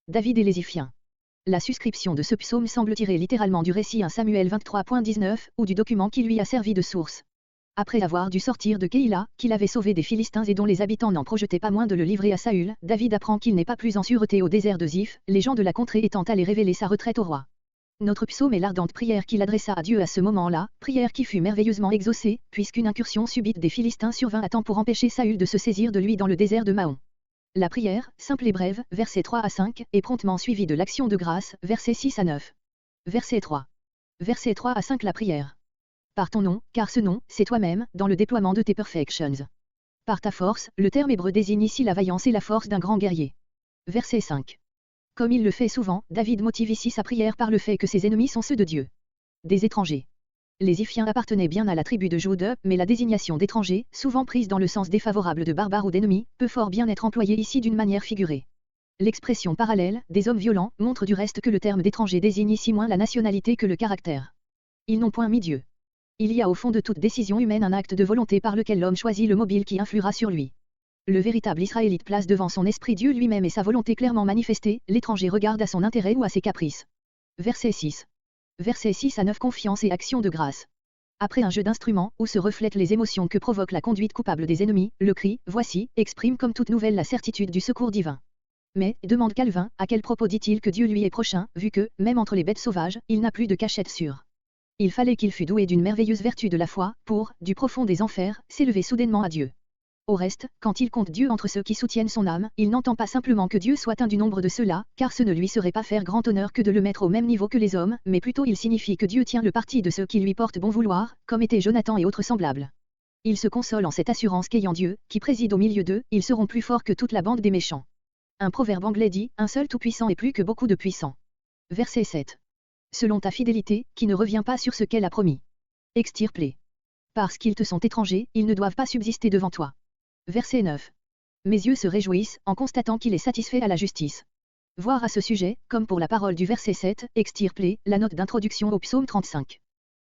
David et les Iphiens. La suscription de ce psaume semble tirer littéralement du récit 1 Samuel 23.19, ou du document qui lui a servi de source. Après avoir dû sortir de Keïla, qu'il avait sauvé des Philistins et dont les habitants n'en projetaient pas moins de le livrer à Saül, David apprend qu'il n'est pas plus en sûreté au désert de Ziph, les gens de la contrée étant allés révéler sa retraite au roi. Notre psaume est l'ardente prière qu'il adressa à Dieu à ce moment-là, prière qui fut merveilleusement exaucée, puisqu'une incursion subite des Philistins survint à temps pour empêcher Saül de se saisir de lui dans le désert de Mahon. La prière, simple et brève, versets 3 à 5, est promptement suivie de l'action de grâce, versets 6 à 9. Verset 3. Versets 3 à 5 La prière. Par ton nom, car ce nom, c'est toi-même, dans le déploiement de tes perfections. Par ta force, le terme hébreu désigne ici la vaillance et la force d'un grand guerrier. Verset 5. Comme il le fait souvent, David motive ici sa prière par le fait que ses ennemis sont ceux de Dieu. Des étrangers. Les Iphiens appartenaient bien à la tribu de Jude, mais la désignation d'étrangers, souvent prise dans le sens défavorable de barbares ou d'ennemis, peut fort bien être employée ici d'une manière figurée. L'expression parallèle, des hommes violents, montre du reste que le terme d'étranger désigne ici moins la nationalité que le caractère. Ils n'ont point mis Dieu. Il y a au fond de toute décision humaine un acte de volonté par lequel l'homme choisit le mobile qui influera sur lui. Le véritable Israélite place devant son esprit Dieu lui-même et sa volonté clairement manifestée, l'étranger regarde à son intérêt ou à ses caprices. Verset 6. Versets 6 à 9 Confiance et action de grâce. Après un jeu d'instruments, où se reflètent les émotions que provoque la conduite coupable des ennemis, le cri « Voici » exprime comme toute nouvelle la certitude du secours divin. Mais, demande Calvin, à quel propos dit-il que Dieu lui est prochain, vu que, même entre les bêtes sauvages, il n'a plus de cachette sûre. Il fallait qu'il fût doué d'une merveilleuse vertu de la foi, pour, du profond des enfers, s'élever soudainement à Dieu. Au reste, quand il compte Dieu entre ceux qui soutiennent son âme, il n'entend pas simplement que Dieu soit un du nombre de ceux-là, car ce ne lui serait pas faire grand honneur que de le mettre au même niveau que les hommes, mais plutôt il signifie que Dieu tient le parti de ceux qui lui portent bon vouloir, comme étaient Jonathan et autres semblables. Il se console en cette assurance qu'ayant Dieu, qui préside au milieu d'eux, ils seront plus forts que toute la bande des méchants. Un proverbe anglais dit, un seul tout-puissant est plus que beaucoup de puissants. Verset 7. Selon ta fidélité, qui ne revient pas sur ce qu'elle a promis. Extirpe-les. Parce qu'ils te sont étrangers, ils ne doivent pas subsister devant toi. Verset 9. Mes yeux se réjouissent, en constatant qu'il est satisfait à la justice. Voir à ce sujet, comme pour la parole du verset 7, extirpe-les, la note d'introduction au psaume 35.